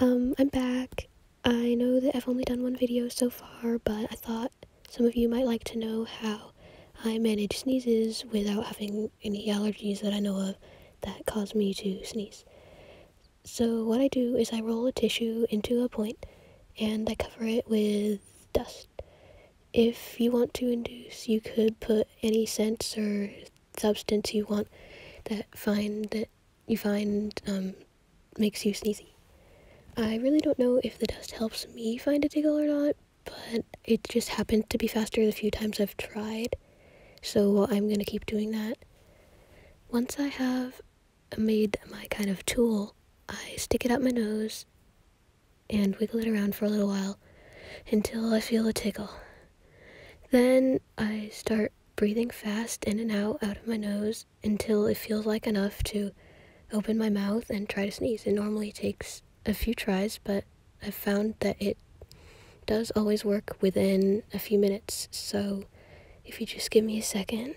I'm back. I know that I've only done one video so far, but I thought some of you might like to know how I manage sneezes without having any allergies that I know of that cause me to sneeze. So what I do is I roll a tissue into a point and I cover it with dust. If you want to induce, you could put any scents or substance you want that you find makes you sneezy. I really don't know if the dust helps me find a tickle or not, but it just happened to be faster the few times I've tried, so I'm gonna keep doing that. Once I have made my kind of tool, I stick it up my nose and wiggle it around for a little while until I feel a tickle. Then I start breathing fast in and out of my nose until it feels like enough to open my mouth and try to sneeze. It normally takes a few tries, but I've found that it does always work within a few minutes, so if you just give me a second.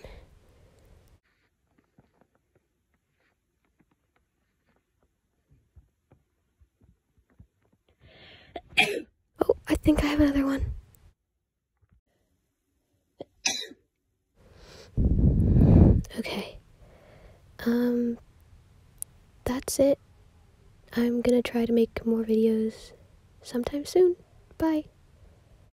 Oh, I think I have another one. Okay. That's it. I'm gonna try to make more videos sometime soon. Bye.